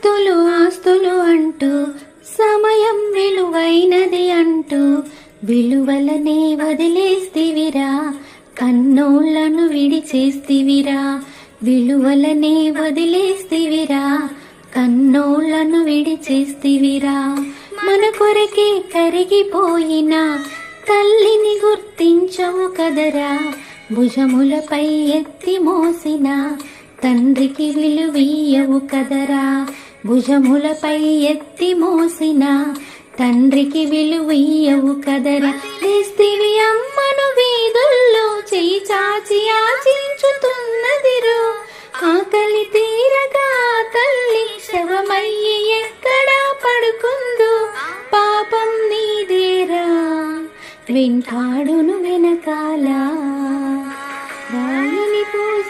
ఆస్తులు ఆస్తులు అంటూ సమయం విలువైనది అంటూ విలువలనే వదిలేస్తివిరా, కన్నోళ్లను విడిచేస్తివిరా. విలువలనే వదిలేస్తివిరా, కన్నోళ్లను విడిచేస్తివిరా. మన కొరకే కరిగిపోయిన తల్లిని గుర్తించవు కదరా, భుజములపై ఎత్తి మోసిన తండ్రికి విలువీయవు కదరా. భుజములపై ఎత్తి మోసిన తండ్రికి విలువీయవు కదరా. లేస్తివి అమ్మను వీధుల్లో చేయి చాచి యాచించుతున్నదిరో, ఆకలి తీరగా తల్లి శవమయ్యి ఎక్కడా పడుకుందో, పాపం నీదేరా వెంటాడును